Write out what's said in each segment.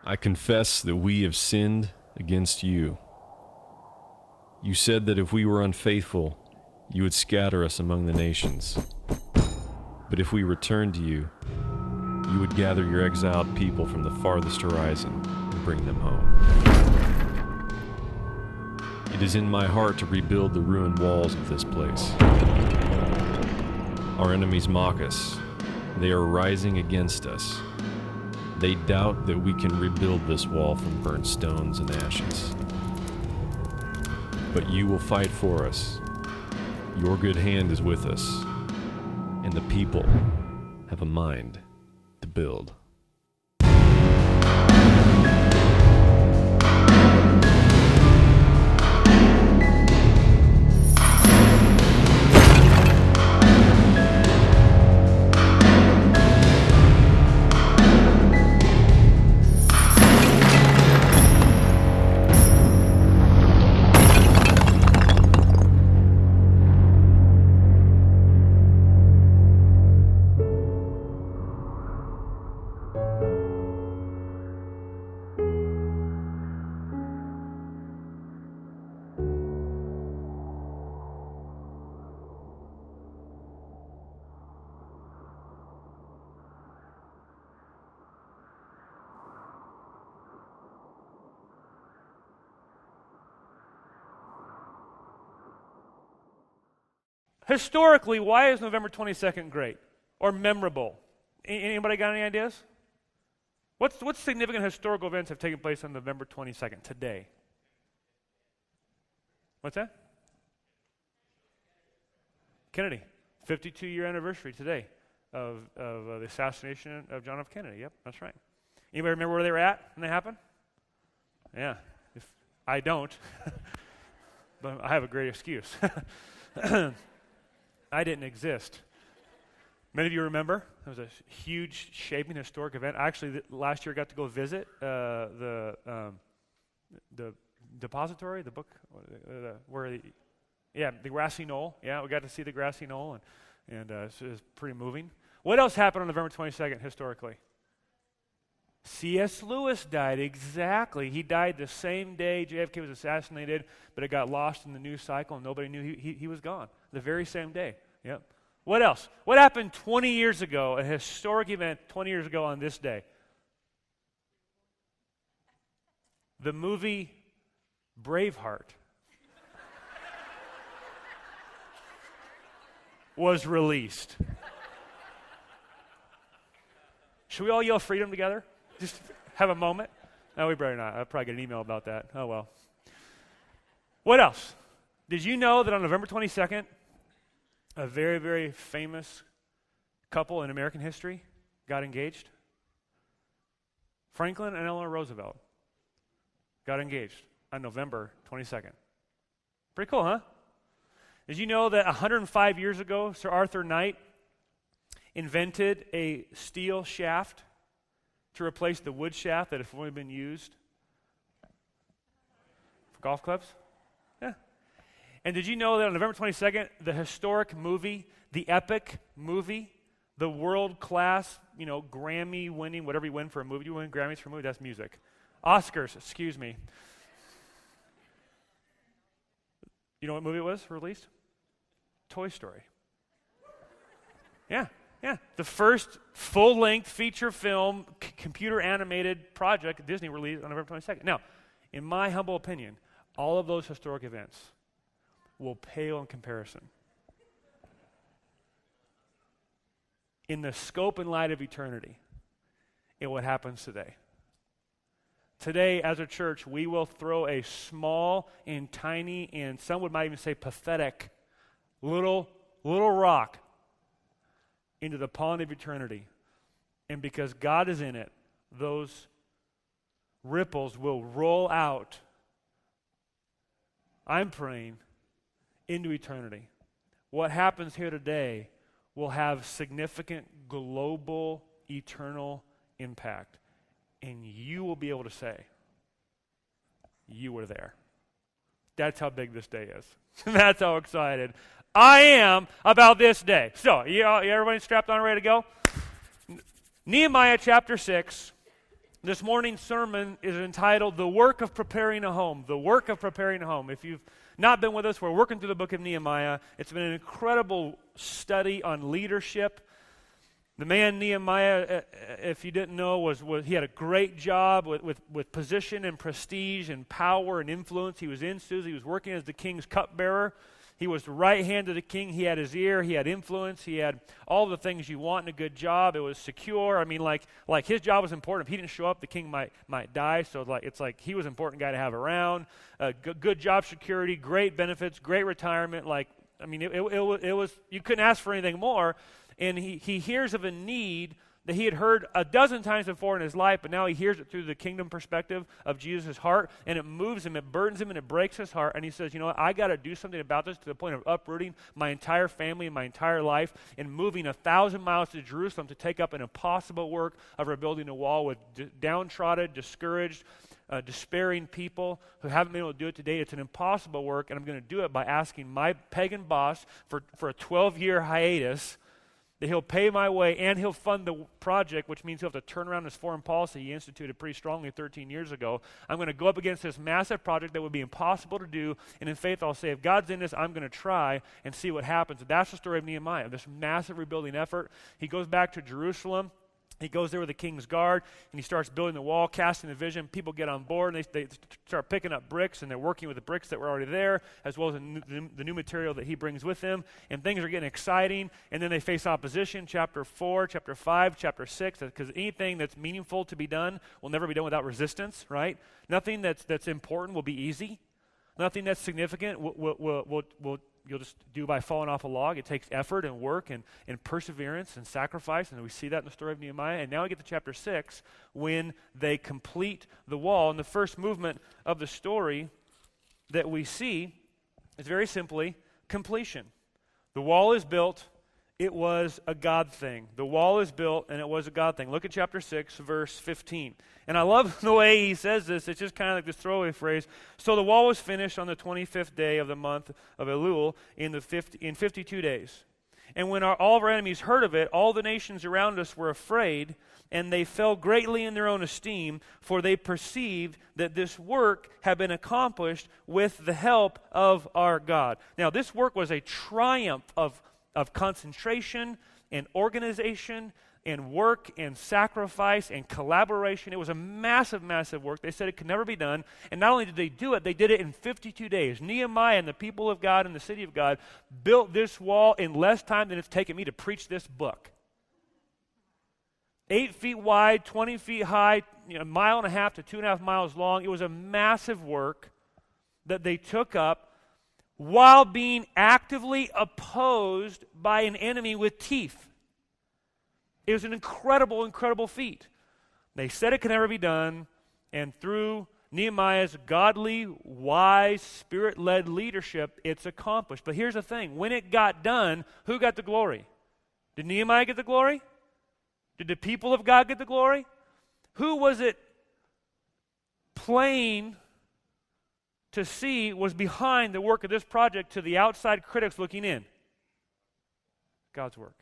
I confess that we have sinned against you. You said that if we were unfaithful, you would scatter us among the nations. But if we returned to you, you would gather your exiled people from the farthest horizon and bring them home. It is in my heart to rebuild the ruined walls of this place. Our enemies mock us. They are rising against us. They doubt that we can rebuild this wall from burnt stones and ashes. But you will fight for us. Your good hand is with us, and the people have a mind to build. Historically, why is November 22nd great or memorable? Anybody got any ideas? What significant historical events have taken place on November 22nd today? What's that? Kennedy. 52-year anniversary today of the assassination of John F. Kennedy. Yep, that's right. Anybody remember where they were at when it happened? Yeah. If I don't, but I have a great excuse. I didn't exist. Many of you remember, it was a huge, shaping, historic event. Actually, last year I got to go visit the depository, the book, the grassy knoll. Yeah, we got to see the grassy knoll, and it was pretty moving. What else happened on November 22nd historically? C.S. Lewis died, exactly. He died the same day JFK was assassinated, but it got lost in the news cycle, and nobody knew he was gone. The very same day. Yep. What else? What happened 20 years ago, a historic event 20 years ago on this day? The movie Braveheart was released. Should we all yell freedom together? Just have a moment? No, we better not. I'll probably get an email about that. Oh, well. What else? Did you know that on November 22nd, a very, very famous couple in American history got engaged? Franklin and Eleanor Roosevelt got engaged on November 22nd. Pretty cool, huh? Did you know that 105 years ago, Sir Arthur Knight invented a steel shaft to replace the wood shaft that had only been used for golf clubs? Yeah. And did you know that on November 22nd, the historic movie, the epic movie, the world-class, Grammy-winning, whatever you win for a movie, you win Grammys for a movie, that's music. Oscars, excuse me. You know what movie it was released? Toy Story. Yeah. The first full-length feature film, computer-animated project Disney released on November 22nd. Now, in my humble opinion, all of those historic events will pale in comparison. In the scope and light of eternity, in what happens today. Today, as a church, we will throw a small and tiny, and some might even say pathetic, little rock into the pond of eternity. And because God is in it, those ripples will roll out, I'm praying, into eternity. What happens here today will have significant global, eternal impact. And you will be able to say, you were there. That's how big this day is. That's how excited I am about this day. So, everybody strapped on, ready to go? Nehemiah chapter 6, This morning's sermon is entitled, The Work of Preparing a Home. The Work of Preparing a Home. If you've not been with us, we're working through the book of Nehemiah. It's been an incredible study on leadership. The man Nehemiah, if you didn't know, was he had a great job with position and prestige and power and influence. He was in Susa. He was working as the king's cupbearer. He was the right hand of the king. He had his ear. He had influence. He had all the things you want in a good job. It was secure. I mean, like his job was important. If he didn't show up, the king might die. So it's like he was an important guy to have around. Good job security, great benefits, great retirement. It was you couldn't ask for anything more. And he hears of a need that he had heard a dozen times before in his life, but now he hears it through the kingdom perspective of Jesus' heart, and it moves him, it burdens him, and it breaks his heart. And he says, you know what, I got to do something about this, to the point of uprooting my entire family and my entire life and moving 1,000 miles to Jerusalem to take up an impossible work of rebuilding a wall with downtrodden, discouraged, despairing people who haven't been able to do it today. It's an impossible work, and I'm going to do it by asking my pagan boss for a 12-year hiatus, that he'll pay my way and he'll fund the project, which means he'll have to turn around his foreign policy he instituted pretty strongly 13 years ago. I'm going to go up against this massive project that would be impossible to do, and in faith I'll say, if God's in this, I'm going to try and see what happens. And that's the story of Nehemiah, this massive rebuilding effort. He goes back to Jerusalem. He goes there with the king's guard, and he starts building the wall, casting the vision. People get on board, and they start picking up bricks, and they're working with the bricks that were already there, as well as the new material that he brings with him. And things are getting exciting, and then they face opposition, chapter 4, chapter 5, chapter 6, because anything that's meaningful to be done will never be done without resistance, right? Nothing that's important will be easy. Nothing that's significant you'll just do by falling off a log. It takes effort and work and perseverance and sacrifice, and we see that in the story of Nehemiah. And now we get to chapter 6 when they complete the wall. And the first movement of the story that we see is very simply completion. The wall is built. It was a God thing. The wall is built, and it was a God thing. Look at chapter 6, verse 15. And I love the way he says this. It's just kind of like this throwaway phrase. So the wall was finished on the 25th day of the month of Elul in 52 days. And when all of our enemies heard of it, all the nations around us were afraid, and they fell greatly in their own esteem, for they perceived that this work had been accomplished with the help of our God. Now, this work was a triumph of concentration and organization and work and sacrifice and collaboration. It was a massive, massive work. They said it could never be done. And not only did they do it, they did it in 52 days. Nehemiah and the people of God and the city of God built this wall in less time than it's taken me to preach this book. 8 feet wide, 20 feet high, a mile and a half to 2.5 miles long. It was a massive work that they took up while being actively opposed by an enemy with teeth. It was an incredible, incredible feat. They said it could never be done, and through Nehemiah's godly, wise, spirit-led leadership, it's accomplished. But here's the thing. When it got done, who got the glory? Did Nehemiah get the glory? Did the people of God get the glory? Who was it plain to see was behind the work of this project to the outside critics looking in? God's work.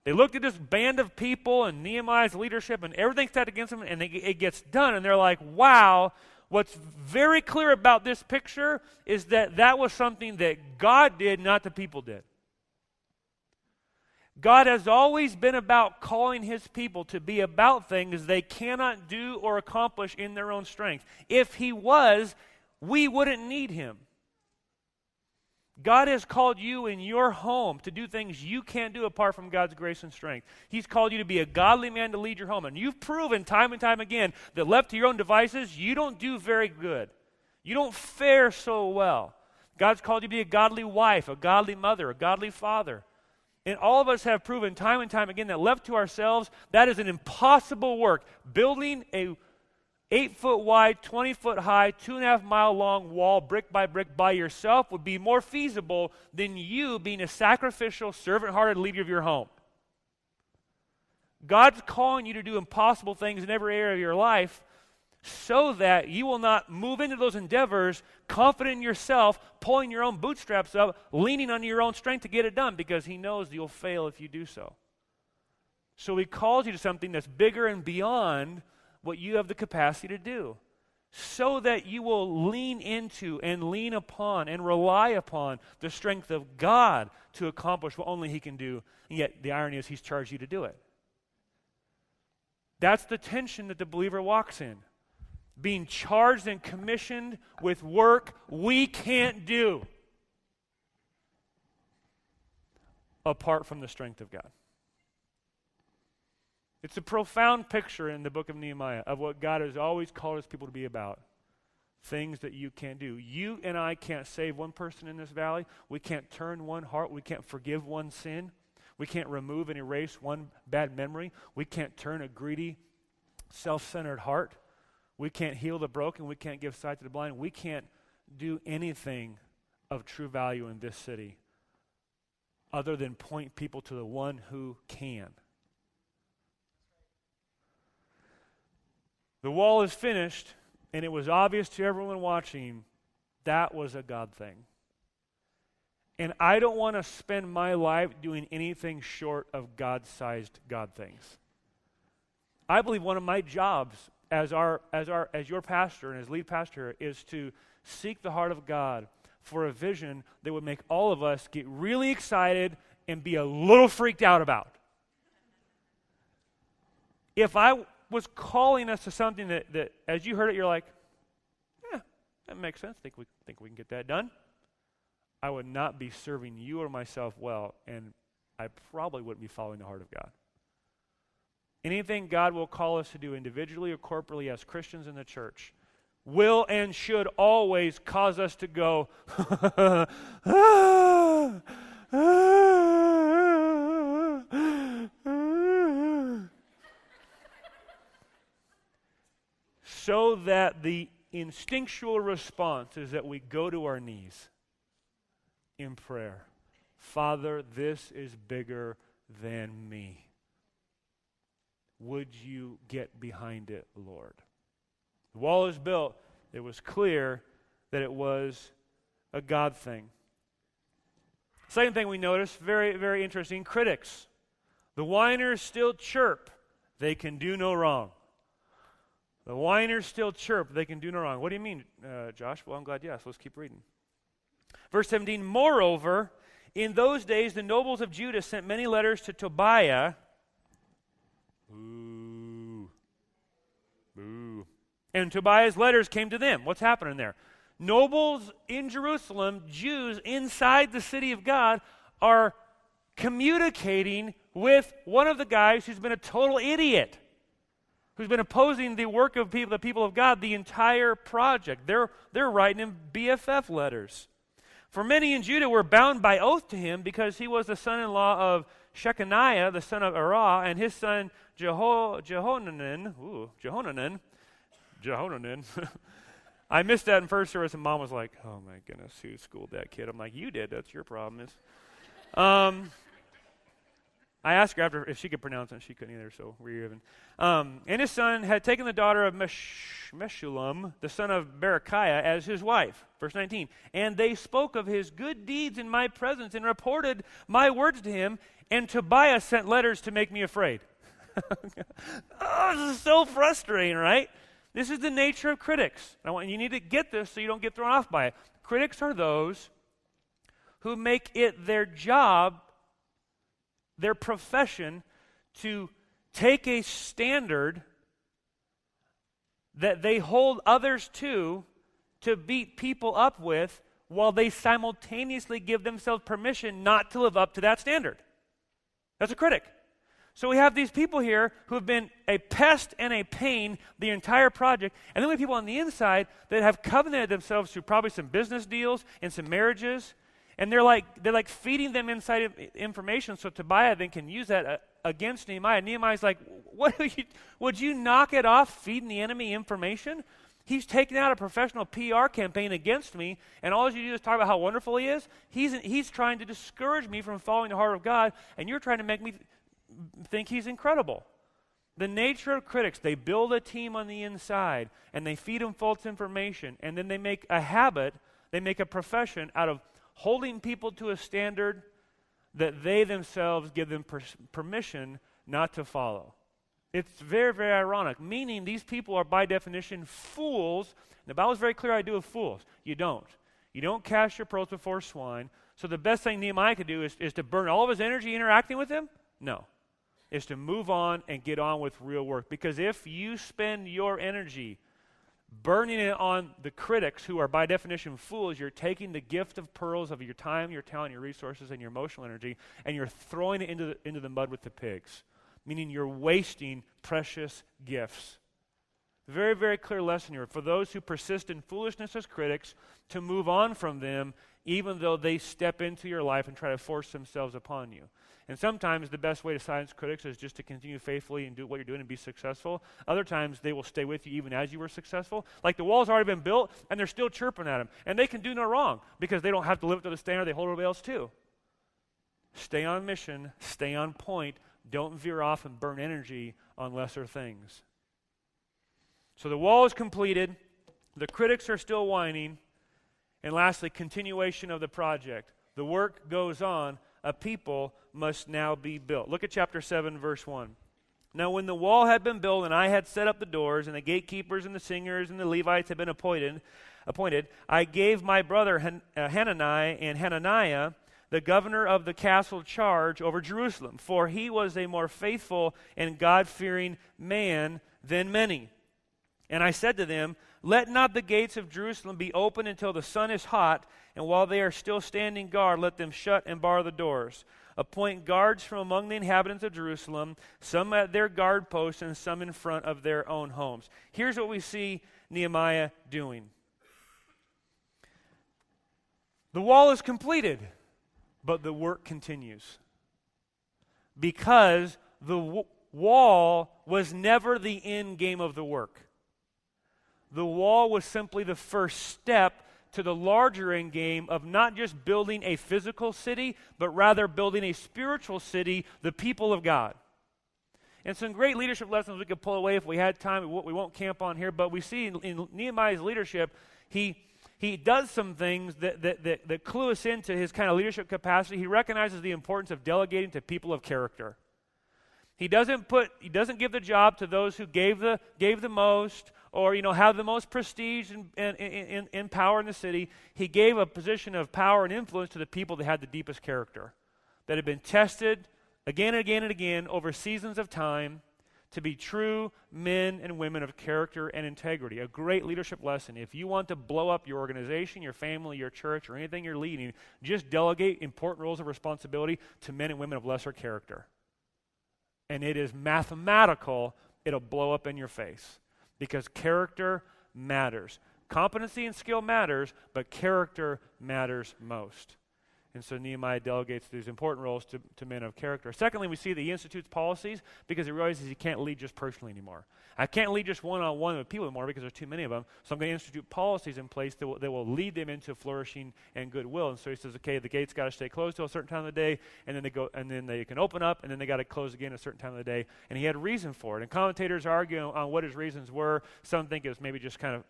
They looked at this band of people and Nehemiah's leadership and everything stacked against them, and it gets done, and they're like, wow, what's very clear about this picture is that was something that God did, not the people did. God has always been about calling his people to be about things they cannot do or accomplish in their own strength. If he was, we wouldn't need him. God has called you in your home to do things you can't do apart from God's grace and strength. He's called you to be a godly man to lead your home. And you've proven time and time again that left to your own devices, you don't do very good. You don't fare so well. God's called you to be a godly wife, a godly mother, a godly father. And all of us have proven time and time again that left to ourselves, that is an impossible work. Building a 8-foot wide, 20-foot high, 2.5 mile long wall, brick by yourself would be more feasible than you being a sacrificial, servant-hearted leader of your home. God's calling you to do impossible things in every area of your life so that you will not move into those endeavors confident in yourself, pulling your own bootstraps up, leaning on your own strength to get it done, because he knows you'll fail if you do so. So he calls you to something that's bigger and beyond what you have the capacity to do, so that you will lean into and lean upon and rely upon the strength of God to accomplish what only He can do. And yet the irony is He's charged you to do it. That's the tension that the believer walks in. Being charged and commissioned with work we can't do apart from the strength of God. It's a profound picture in the book of Nehemiah of what God has always called His people to be about. Things that you can't do. You and I can't save one person in this valley. We can't turn one heart. We can't forgive one sin. We can't remove and erase one bad memory. We can't turn a greedy, self-centered heart. We can't heal the broken. We can't give sight to the blind. We can't do anything of true value in this city other than point people to the one who can. The wall is finished, and it was obvious to everyone watching that was a God thing. And I don't want to spend my life doing anything short of God-sized God things. I believe one of my jobs as your pastor and as lead pastor is to seek the heart of God for a vision that would make all of us get really excited and be a little freaked out about. If I was calling us to something that as you heard it, you're like, yeah, that makes sense. Think we can get that done. I would not be serving you or myself well, and I probably wouldn't be following the heart of God. Anything God will call us to do individually or corporately as Christians in the church will and should always cause us to go, so that the instinctual response is that we go to our knees in prayer. Father, this is bigger than me. Would you get behind it, Lord? The wall is built. It was clear that it was a God thing. Second thing we notice, very, very interesting, critics. The whiners still chirp. They can do no wrong. The whiners still chirp. They can do no wrong. What do you mean, Josh? Well, I'm glad you asked. Let's keep reading. Verse 17, moreover, in those days the nobles of Judah sent many letters to Tobiah. Boo. Boo. And Tobiah's letters came to them. What's happening there? Nobles in Jerusalem, Jews inside the city of God, are communicating with one of the guys who's been a total idiot, who's been opposing the work of the people of God, the entire project. They're writing him BFF letters. For many in Judah were bound by oath to him because he was the son-in-law of Shechaniah, the son of Arah, and his son Jehohanan. I missed that in first service, and Mom was like, oh my goodness, who schooled that kid? I'm like, you did. That's your problem. I asked her after if she could pronounce it, and she couldn't either, so we're even. And his son had taken the daughter of Meshullam, the son of Berechiah, as his wife. Verse 19. And they spoke of his good deeds in my presence and reported my words to him, and Tobiah sent letters to make me afraid. Oh, this is so frustrating, right? This is the nature of critics. You need to get this so you don't get thrown off by it. Critics are those who make it their job, their profession, to take a standard that they hold others to beat people up with, while they simultaneously give themselves permission not to live up to that standard. That's a critic. So we have these people here who have been a pest and a pain the entire project, and then we have people on the inside that have covenanted themselves through probably some business deals and some marriages, and they're like feeding them inside information so Tobiah then can use that against Nehemiah. Nehemiah's like, would you knock it off feeding the enemy information? He's taking out a professional PR campaign against me, and all you do is talk about how wonderful he is. He's trying to discourage me from following the heart of God, and you're trying to make me think he's incredible. The nature of critics, they build a team on the inside, and they feed them false information, and then they make a habit, they make a profession out of holding people to a standard that they themselves give them permission not to follow. It's very, very ironic, meaning these people are by definition fools. The Bible's very clear I do with fools. You don't. You don't cast your pearls before swine. So the best thing Nehemiah could do is to burn all of his energy interacting with him? No. Is to move on and get on with real work. Because if you spend your energy burning it on the critics who are by definition fools, you're taking the gift of pearls of your time, your talent, your resources, and your emotional energy, and you're throwing it into the mud with the pigs, meaning you're wasting precious gifts. Very, very clear lesson here. For those who persist in foolishness as critics, to move on from them, even though they step into your life and try to force themselves upon you. And sometimes the best way to silence critics is just to continue faithfully and do what you're doing and be successful. Other times they will stay with you even as you were successful. Like the wall's already been built and they're still chirping at them. And they can do no wrong because they don't have to live up to the standard. They hold everybody else too. Stay on mission, stay on point. Don't veer off and burn energy on lesser things. So the wall is completed. The critics are still whining. And lastly, continuation of the project. The work goes on. A people must now be built. Look at chapter 7, verse 1. Now when the wall had been built, and I had set up the doors, and the gatekeepers, and the singers, and the Levites had been appointed, I gave my brother Hanani and Hananiah, the governor of the castle, charge over Jerusalem, for he was a more faithful and God-fearing man than many. And I said to them, let not the gates of Jerusalem be open until the sun is hot, and while they are still standing guard, let them shut and bar the doors. Appoint guards from among the inhabitants of Jerusalem, some at their guard posts and some in front of their own homes. Here's what we see Nehemiah doing. The wall is completed, but the work continues. Because the wall was never the end game of the work. The wall was simply the first step to the larger end game of not just building a physical city, but rather building a spiritual city, the people of God. And some great leadership lessons we could pull away if we had time. We won't camp on here, but we see in Nehemiah's leadership, he does some things that clue us into his kind of leadership capacity. He recognizes the importance of delegating to people of character. He doesn't give the job to those who gave the most, or have the most prestige and power in the city. He gave a position of power and influence to the people that had the deepest character, that had been tested again and again and again over seasons of time to be true men and women of character and integrity. A great leadership lesson. If you want to blow up your organization, your family, your church, or anything you're leading, just delegate important roles of responsibility to men and women of lesser character. And it is mathematical, it'll blow up in your face. Because character matters. Competency and skill matters, but character matters most. And so Nehemiah delegates these important roles to men of character. Secondly, we see that he institutes policies because he realizes he can't lead just personally anymore. I can't lead just one-on-one with people anymore because there's too many of them. So I'm going to institute policies in place that will lead them into flourishing and goodwill. And so he says, okay, the gates got to stay closed till a certain time of the day, and then they can open up, and then they got to close again at a certain time of the day. And he had reason for it. And commentators argue on what his reasons were. Some think it was maybe just kind of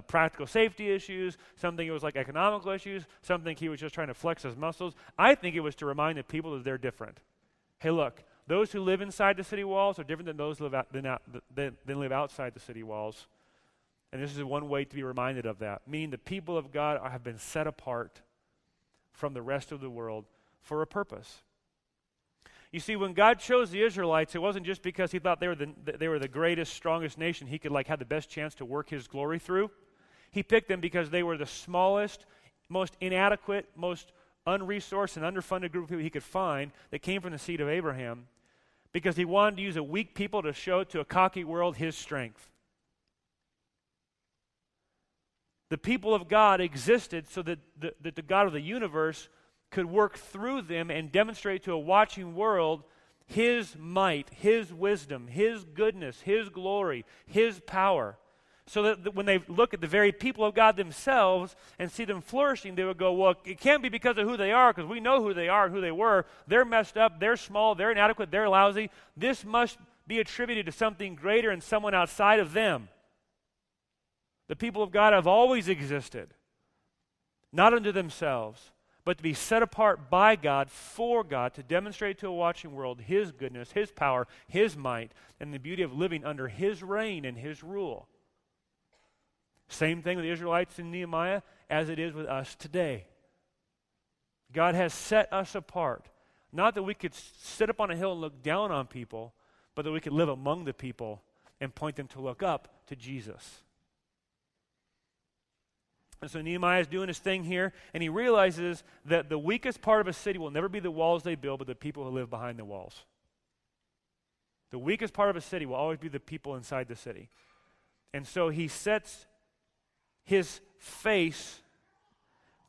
practical safety issues. Some think it was like economical issues. Some think he was just trying to flex his muscles. I think it was to remind the people that they're different. Hey, look, those who live inside the city walls are different than those who live outside the city walls. And this is one way to be reminded of that, meaning the people of God have been set apart from the rest of the world for a purpose. You see, when God chose the Israelites, it wasn't just because he thought they were the greatest, strongest nation he could have the best chance to work his glory through. He picked them because they were the smallest, most inadequate, most unresourced and underfunded group of people he could find that came from the seed of Abraham, because he wanted to use a weak people to show to a cocky world his strength. The people of God existed so that the God of the universe could work through them and demonstrate to a watching world his might, his wisdom, his goodness, his glory, his power. So that when they look at the very people of God themselves and see them flourishing, they would go, well, it can't be because of who they are, because we know who they are and who they were. They're messed up, they're small, they're inadequate, they're lousy. This must be attributed to something greater and someone outside of them. The people of God have always existed, not unto themselves, but to be set apart by God, for God, to demonstrate to a watching world His goodness, His power, His might, and the beauty of living under His reign and His rule. Same thing with the Israelites in Nehemiah as it is with us today. God has set us apart. Not that we could sit up on a hill and look down on people, but that we could live among the people and point them to look up to Jesus. And so Nehemiah is doing his thing here, and he realizes that the weakest part of a city will never be the walls they build, but the people who live behind the walls. The weakest part of a city will always be the people inside the city. And so he sets his face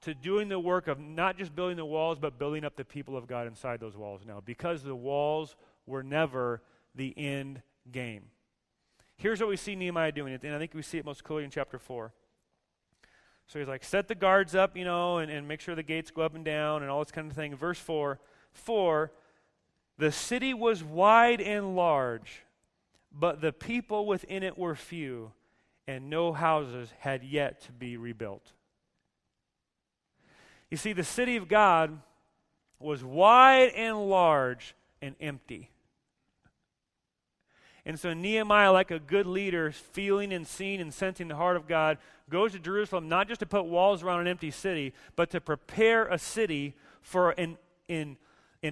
to doing the work of not just building the walls, but building up the people of God inside those walls now, because the walls were never the end game. Here's what we see Nehemiah doing, and I think we see it most clearly in chapter 4. So he's like, set the guards up, and make sure the gates go up and down and all this kind of thing. Verse 4, the city was wide and large, but the people within it were few, and no houses had yet to be rebuilt. You see, the city of God was wide and large and empty. And so Nehemiah, like a good leader, feeling and seeing and sensing the heart of God, goes to Jerusalem not just to put walls around an empty city, but to prepare a city for an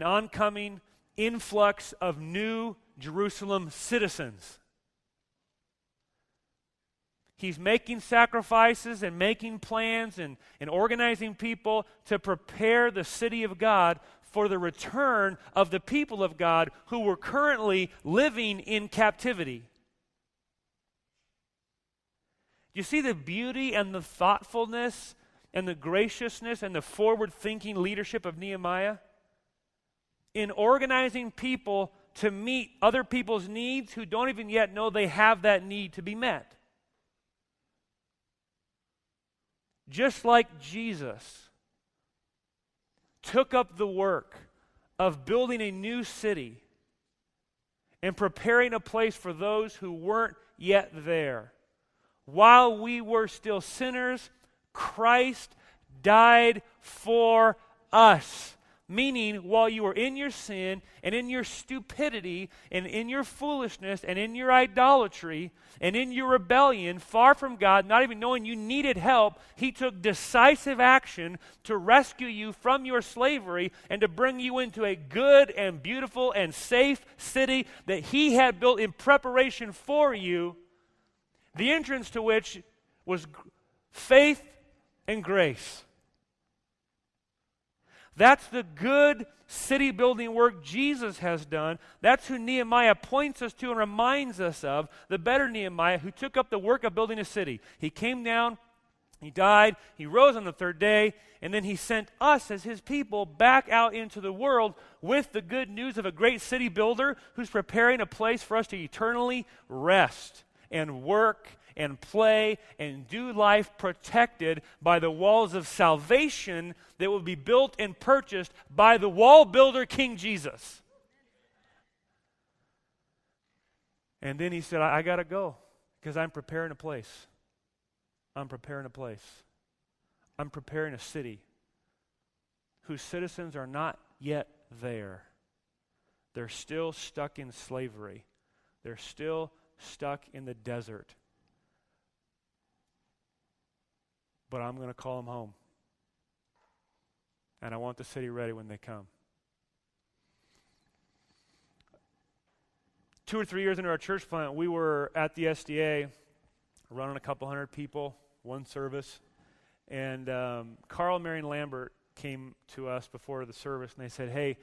oncoming influx of new Jerusalem citizens. He's making sacrifices and making plans and organizing people to prepare the city of God for the return of the people of God who were currently living in captivity. You see the beauty and the thoughtfulness and the graciousness and the forward-thinking leadership of Nehemiah? In organizing people to meet other people's needs who don't even yet know they have that need to be met. Just like Jesus took up the work of building a new city and preparing a place for those who weren't yet there. While we were still sinners, Christ died for us. Meaning, while you were in your sin and in your stupidity and in your foolishness and in your idolatry and in your rebellion, far from God, not even knowing you needed help, He took decisive action to rescue you from your slavery and to bring you into a good and beautiful and safe city that He had built in preparation for you, the entrance to which was faith and grace. That's the good city building work Jesus has done. That's who Nehemiah points us to and reminds us of, the better Nehemiah who took up the work of building a city. He came down, he died, he rose on the third day, and then he sent us as his people back out into the world with the good news of a great city builder who's preparing a place for us to eternally rest and work and play and do life protected by the walls of salvation that will be built and purchased by the wall builder King Jesus. And then he said, I got to go because I'm preparing a place. I'm preparing a place. I'm preparing a city whose citizens are not yet there. They're still stuck in slavery. They're still stuck in the desert. But I'm going to call them home. And I want the city ready when they come. 2 or 3 years into our church plant, we were at the SDA running a couple hundred people, one service. And Carl and Marion Lambert came to us before the service and they said, hey,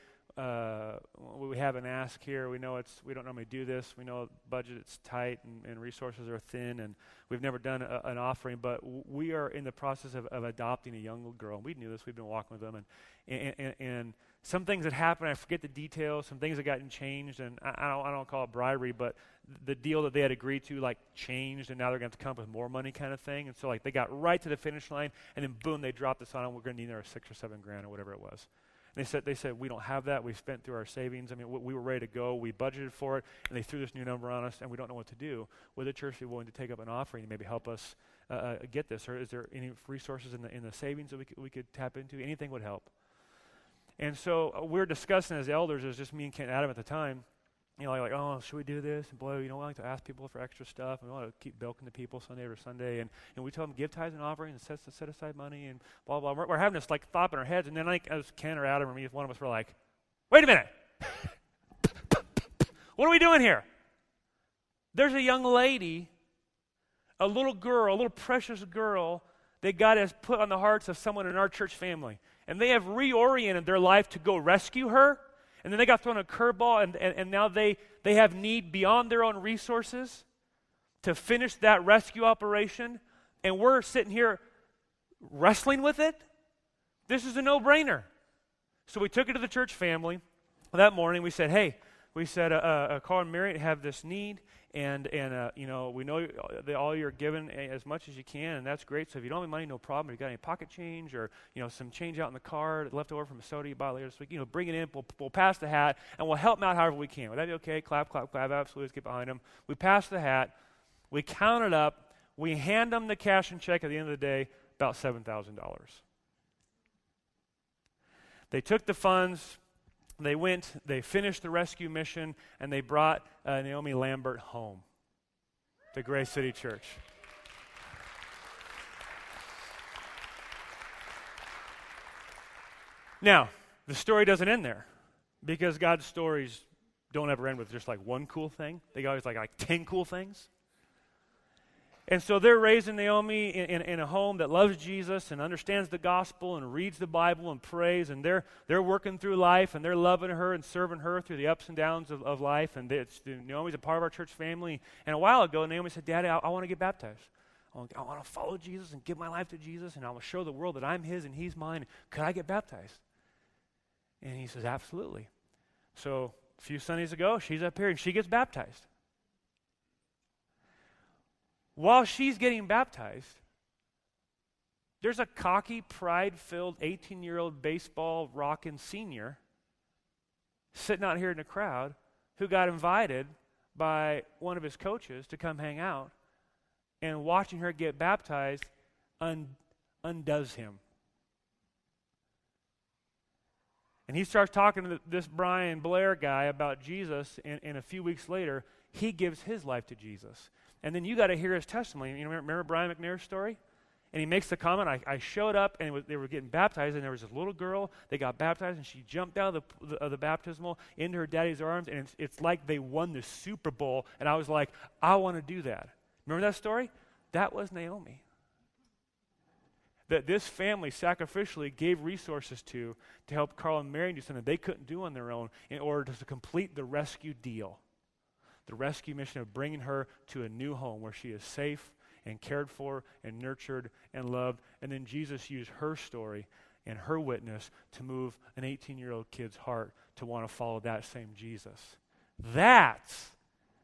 we have an ask here. We know we don't normally do this. We know budget is tight and resources are thin, and we've never done an offering, but we are in the process of adopting a young girl. And we knew this. We've been walking with them, and some things that happened, I forget the details, some things that gotten changed, and I don't call it bribery, but the deal that they had agreed to changed, and now they're going to have to come up with more money kind of thing. And so they got right to the finish line, and then boom, they dropped this on them. We're going to need another $6,000 or $7,000 or whatever it was. And they said, we don't have that. We spent through our savings. I mean, we were ready to go. We budgeted for it, and they threw this new number on us, and we don't know what to do. Would the church be willing to take up an offering and maybe help us get this? Or is there any resources in the savings that we could tap into? Anything would help. And so we're discussing as elders, it was just me and Kent and Adam at the time, like, oh, should we do this? And boy, we like to ask people for extra stuff. And we want to keep bilking the people Sunday over Sunday. And we tell them give tithes and offerings and set aside money and blah, blah. We're having this like thought in our heads. And then as Ken or Adam or me, one of us were like, wait a minute. What are we doing here? There's a young lady, a little girl, a little precious girl that God has put on the hearts of someone in our church family. And they have reoriented their life to go rescue her. And then they got thrown a curveball, and now they have need beyond their own resources to finish that rescue operation. And we're sitting here wrestling with it. This is a no-brainer. So we took it to the church family. That morning we said, hey, Carl and Mary have this need, and we know that all you're given as much as you can, and that's great. So if you don't have any money, no problem. If you got any pocket change or some change out in the car left over from a soda you bought later this week, bring it in. We'll pass the hat, and we'll help them out however we can. Would that be okay? Clap, clap, clap. Absolutely. Let's get behind them. We pass the hat. We count it up. We hand them the cash and check at the end of the day, about $7,000. They took the funds. They went, they finished the rescue mission, and they brought Naomi Lambert home to Grace City Church. Now, the story doesn't end there, because God's stories don't ever end with just like one cool thing. They always like 10 cool things. And so they're raising Naomi in a home that loves Jesus and understands the gospel and reads the Bible and prays, and they're working through life, and they're loving her and serving her through the ups and downs of life. And Naomi's a part of our church family. And a while ago, Naomi said, Daddy, I want to get baptized. I want to follow Jesus and give my life to Jesus, and I want to show the world that I'm his and he's mine. Could I get baptized? And he says, absolutely. So a few Sundays ago, she's up here and she gets baptized. While she's getting baptized, there's a cocky, pride-filled 18-year-old baseball rocking senior sitting out here in the crowd who got invited by one of his coaches to come hang out, and watching her get baptized undoes him. And he starts talking to this Brian Blair guy about Jesus, and a few weeks later, he gives his life to Jesus. And then you got to hear his testimony. Remember Brian McNair's story? And he makes the comment, I showed up, and they were getting baptized, and there was this little girl. They got baptized, and she jumped out of the baptismal into her daddy's arms, and it's like they won the Super Bowl. And I was like, I want to do that. Remember that story? That was Naomi. That this family sacrificially gave resources to help Carl and Mary do something they couldn't do on their own in order to complete the rescue deal. The rescue mission of bringing her to a new home where she is safe and cared for and nurtured and loved. And then Jesus used her story and her witness to move an 18-year-old kid's heart to want to follow that same Jesus. That's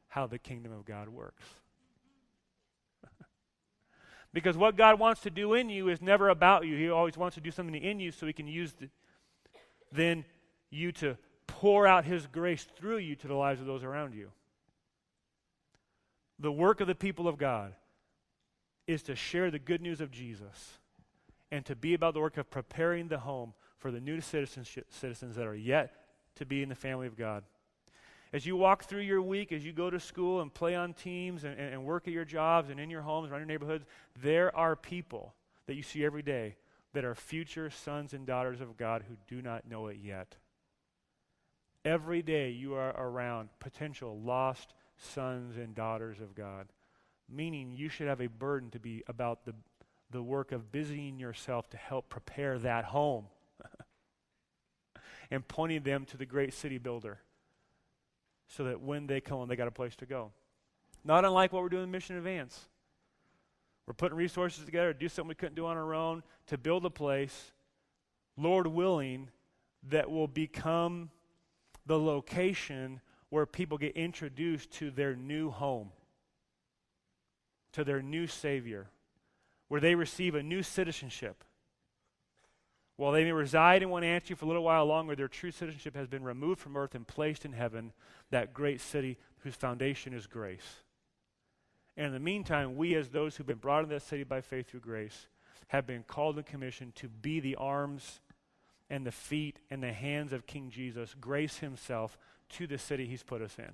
how the kingdom of God works. Because what God wants to do in you is never about you. He always wants to do something in you so he can use then you to pour out his grace through you to the lives of those around you. The work of the people of God is to share the good news of Jesus and to be about the work of preparing the home for the new citizens that are yet to be in the family of God. As you walk through your week, as you go to school and play on teams and work at your jobs and in your homes, around your neighborhoods, there are people that you see every day that are future sons and daughters of God who do not know it yet. Every day you are around potential lost sons and daughters of God, meaning you should have a burden to be about the work of busying yourself to help prepare that home and pointing them to the great city builder so that when they come on, they got a place to go. Not unlike what we're doing in Mission Advance. We're putting resources together to do something we couldn't do on our own, to build a place, Lord willing, that will become the location where people get introduced to their new home, to their new Savior, where they receive a new citizenship. While they may reside in one answer for a little while longer, their true citizenship has been removed from earth and placed in heaven, that great city whose foundation is grace. And in the meantime, we as those who've been brought into that city by faith through grace have been called and commissioned to be the arms and the feet and the hands of King Jesus, grace himself, to the city he's put us in.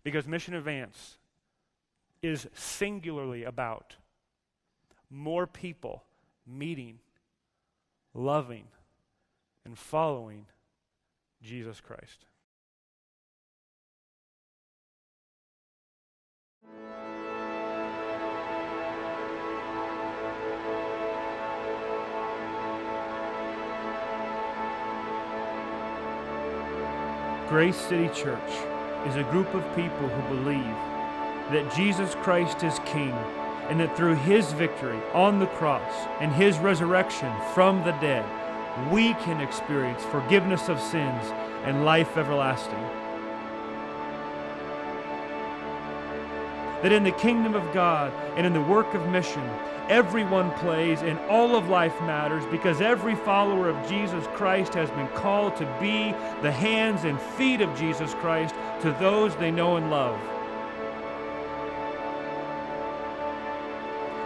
Because Mission Advance is singularly about more people meeting, loving, and following Jesus Christ. Grace City Church is a group of people who believe that Jesus Christ is King, and that through his victory on the cross and his resurrection from the dead, we can experience forgiveness of sins and life everlasting. That in the kingdom of God and in the work of mission, everyone plays and all of life matters, because every follower of Jesus Christ has been called to be the hands and feet of Jesus Christ to those they know and love.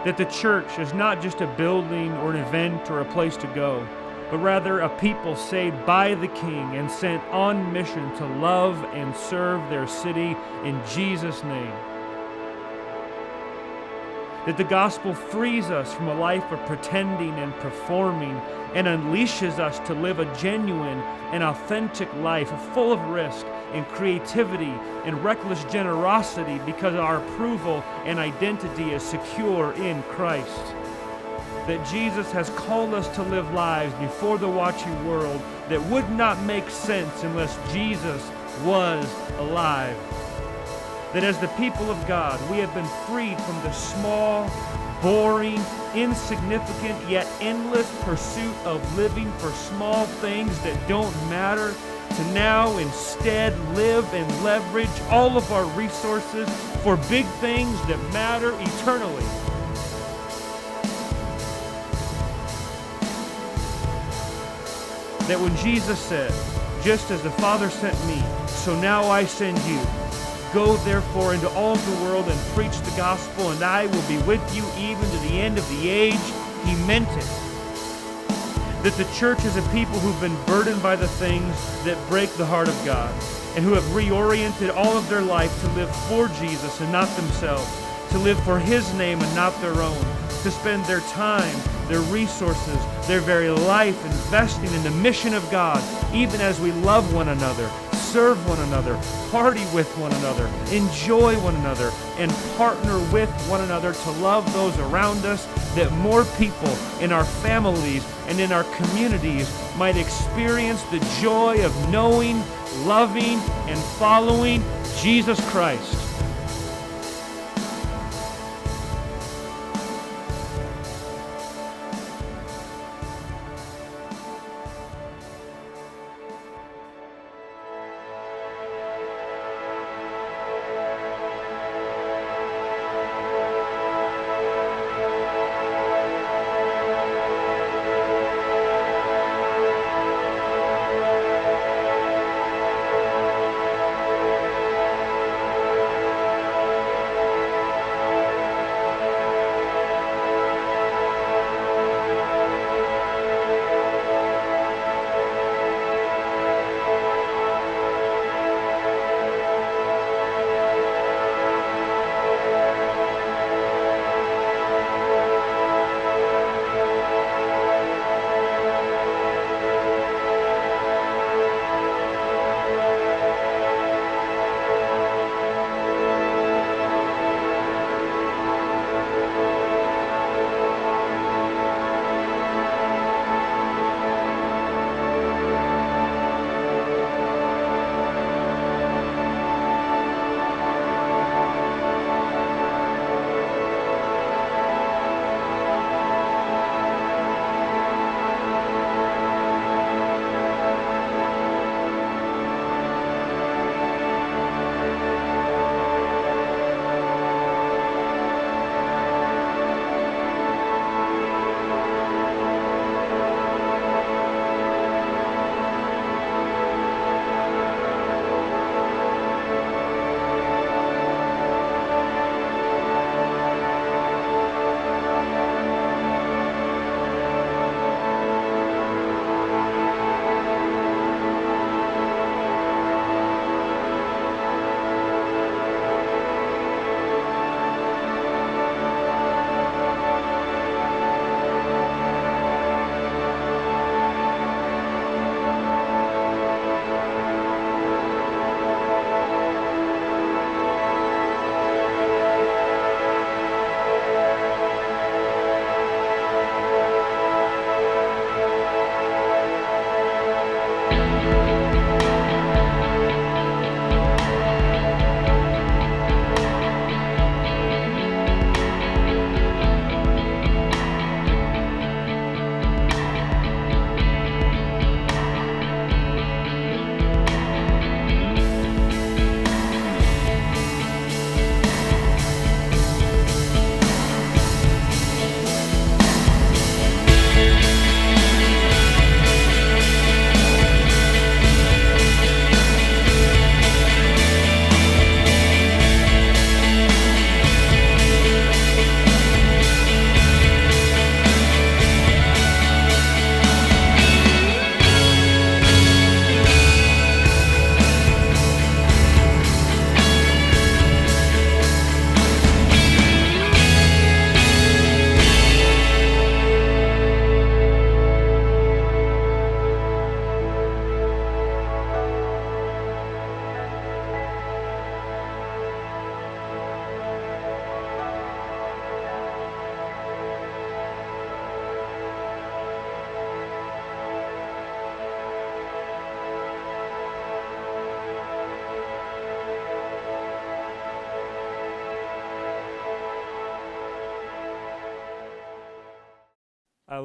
That the church is not just a building or an event or a place to go, but rather a people saved by the King and sent on mission to love and serve their city in Jesus' name. That the gospel frees us from a life of pretending and performing and unleashes us to live a genuine and authentic life full of risk and creativity and reckless generosity, because our approval and identity is secure in Christ. That Jesus has called us to live lives before the watching world that would not make sense unless Jesus was alive. That as the people of God, we have been freed from the small, boring, insignificant, yet endless pursuit of living for small things that don't matter, to now instead live and leverage all of our resources for big things that matter eternally. That when Jesus said, "Just as the Father sent me, so now I send you. Go therefore into all the world and preach the gospel, and I will be with you even to the end of the age," he meant it. That the church is a people who've been burdened by the things that break the heart of God, and who have reoriented all of their life to live for Jesus and not themselves, to live for his name and not their own, to spend their time, their resources, their very life investing in the mission of God, even as we love one another, serve one another, party with one another, enjoy one another, and partner with one another to love those around us, that more people in our families and in our communities might experience the joy of knowing, loving, and following Jesus Christ.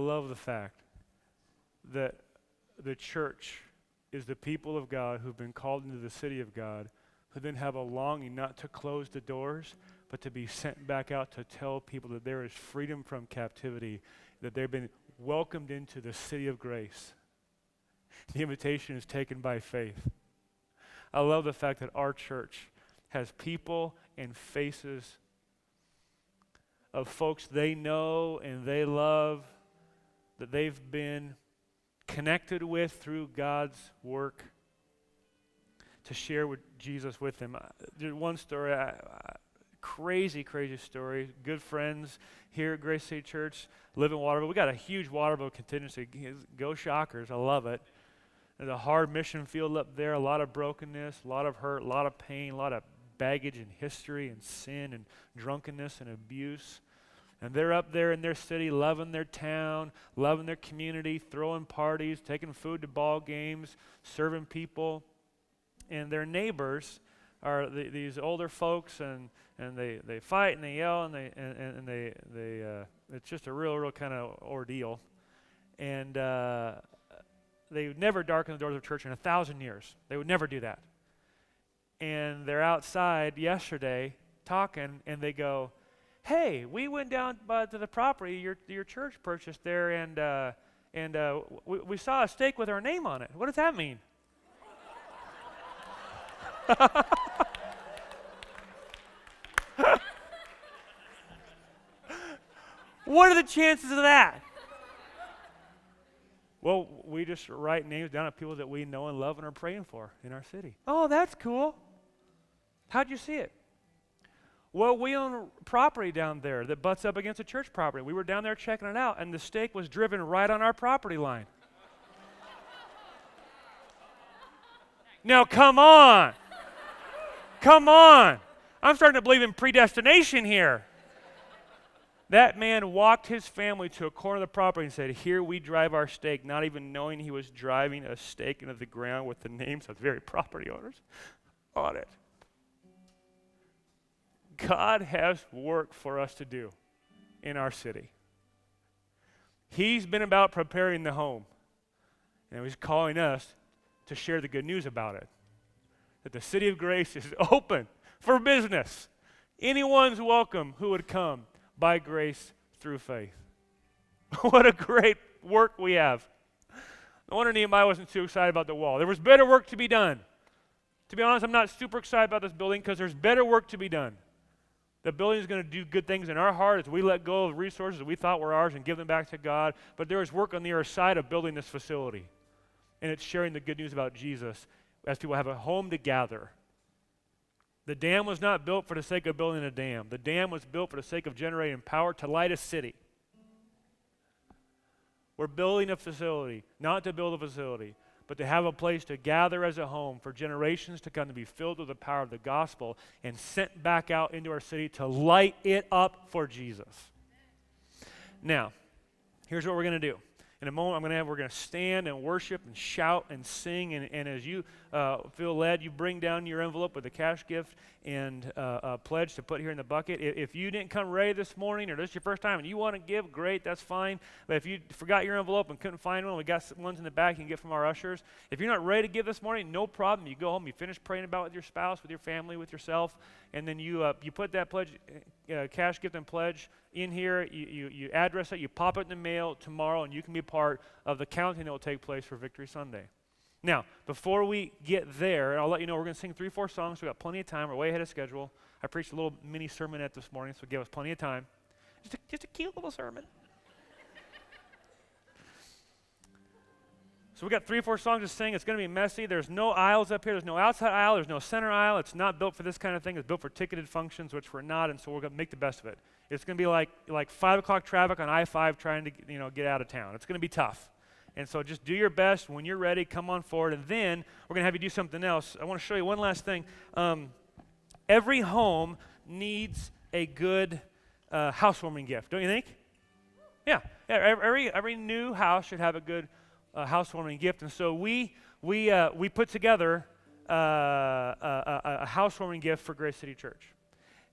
love the fact that the church is the people of God who've been called into the city of God, who then have a longing not to close the doors, but to be sent back out to tell people that there is freedom from captivity, that they've been welcomed into the city of grace. The invitation is taken by faith. I love the fact that our church has people and faces of folks they know and they love, that they've been connected with through God's work, to share with Jesus with them. There's one story, crazy story. Good friends here at Grace City Church live in Waterville. We got a huge Waterville contingency. Go Shockers, I love it. There's a hard mission field up there, a lot of brokenness, a lot of hurt, a lot of pain, a lot of baggage and history and sin and drunkenness and abuse. And they're up there in their city, loving their town, loving their community, throwing parties, taking food to ball games, serving people. And their neighbors are these older folks, and they fight and they yell and they it's just a real kind of ordeal. And they would never darken the doors of church in 1,000 years. They would never do that. And they're outside yesterday talking, and they go, "Hey, we went down to the property your church purchased there, and we saw a stake with our name on it. What does that mean?" What are the chances of that? Well, we just write names down of people that we know and love and are praying for in our city. Oh, that's cool. How'd you see it? Well, we own property down there that butts up against a church property. We were down there checking it out, and the stake was driven right on our property line. Now, come on. Come on. I'm starting to believe in predestination here. That man walked his family to a corner of the property and said, "Here we drive our stake," not even knowing he was driving a stake into the ground with the names of the very property owners on it. God has work for us to do in our city. He's been about preparing the home, and he's calling us to share the good news about it. That the city of grace is open for business. Anyone's welcome who would come by grace through faith. What a great work we have. No wonder Nehemiah wasn't too excited about the wall. There was better work to be done. To be honest, I'm not super excited about this building because there's better work to be done. The building is going to do good things in our heart as we let go of resources that we thought were ours and give them back to God. But there is work on the other side of building this facility. And it's sharing the good news about Jesus as people have a home to gather. The dam was not built for the sake of building a dam. The dam was built for the sake of generating power to light a city. We're building a facility, not to build a facility, but to have a place to gather as a home for generations to come, to be filled with the power of the gospel and sent back out into our city to light it up for Jesus. Now, here's what we're going to do. In a moment, we're going to stand and worship and shout and sing. And as you feel led, you bring down your envelope with a cash gift and a pledge to put here in the bucket. If you didn't come ready this morning, or this is your first time and you want to give, great, that's fine. But if you forgot your envelope and couldn't find one, we got ones in the back you can get from our ushers. If you're not ready to give this morning, no problem. You go home, you finish praying about it with your spouse, with your family, with yourself, and then you put that pledge, cash gift and pledge in here, you address it, you pop it in the mail tomorrow, and you can be part of the counting that will take place for Victory Sunday. Now, before we get there, and I'll let you know, we're going to sing 3-4 songs. We've got plenty of time. We're way ahead of schedule. I preached a little mini sermonette this morning, so give us plenty of time. Just a cute little sermon. So we got 3-4 songs to sing. It's going to be messy. There's no aisles up here. There's no outside aisle. There's no center aisle. It's not built for this kind of thing. It's built for ticketed functions, which we're not, and so we're going to make the best of it. It's going to be like 5 o'clock traffic on I-5 trying to get out of town. It's going to be tough. And so just do your best. When you're ready, come on forward. And then we're going to have you do something else. I want to show you one last thing. Every home needs a good housewarming gift, don't you think? Yeah. Every new house should have a good housewarming gift. And so we put together a housewarming gift for Grace City Church.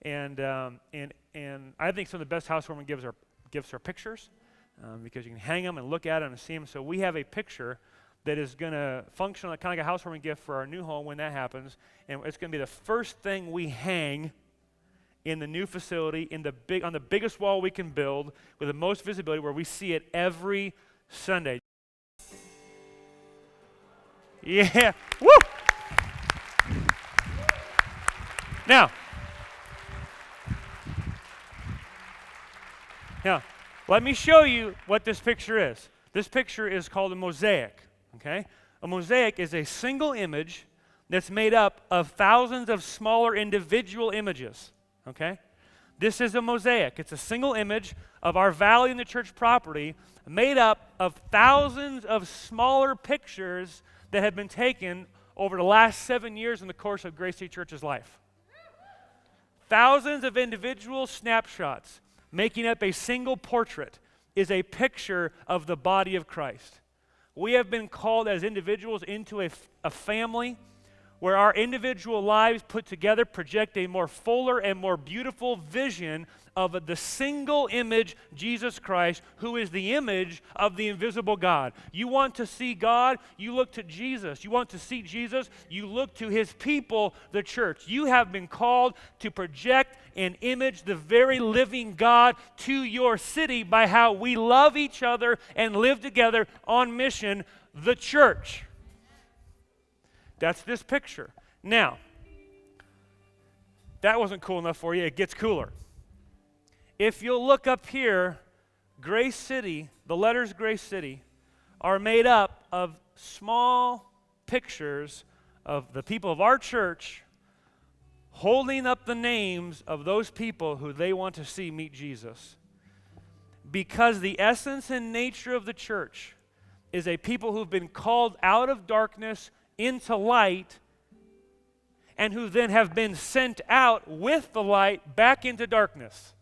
And I think some of the best housewarming gifts are pictures. because you can hang them and look at them and see them. So we have a picture that is going to function like kind of like a housewarming gift for our new home when that happens. And it's going to be the first thing we hang in the new facility, on the biggest wall we can build with the most visibility, where we see it every Sunday. Yeah. Woo! Now, let me show you what this picture is. This picture is called a mosaic, okay? A mosaic is a single image that's made up of thousands of smaller individual images, okay? This is a mosaic. It's a single image of our valley and the church property made up of thousands of smaller pictures that have been taken over the last 7 years in the course of Grace City Church's life. Thousands of individual snapshots making up a single portrait is a picture of the body of Christ. We have been called as individuals into a family where our individual lives put together project a more fuller and more beautiful vision of the single image, Jesus Christ, who is the image of the invisible God. You want to see God, you look to Jesus. You want to see Jesus, you look to his people, the church. You have been called to project and image the very living God to your city by how we love each other and live together on mission, the church. That's this picture. Now, that wasn't cool enough for you. It gets cooler. If you'll look up here, Grace City, the letters Grace City, are made up of small pictures of the people of our church holding up the names of those people who they want to see meet Jesus. Because the essence and nature of the church is a people who've been called out of darkness into light, and who then have been sent out with the light back into darkness.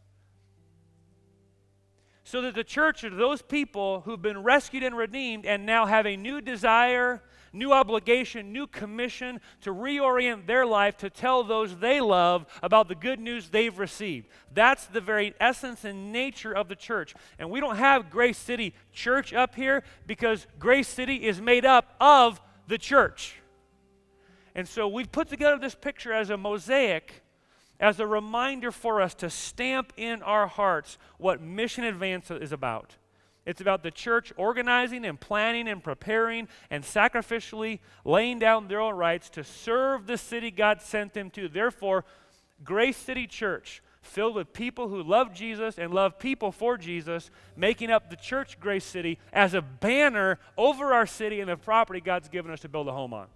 So that the church are those people who've been rescued and redeemed and now have a new desire, new obligation, new commission to reorient their life to tell those they love about the good news they've received. That's the very essence and nature of the church. And we don't have Grace City Church up here because Grace City is made up of the church. And so we've put together this picture as a mosaic, as a reminder for us to stamp in our hearts what Mission Advance is about. It's about the church organizing and planning and preparing and sacrificially laying down their own rights to serve the city God sent them to. Therefore, Grace City Church, filled with people who love Jesus and love people for Jesus, making up the church Grace City as a banner over our city and the property God's given us to build a home on.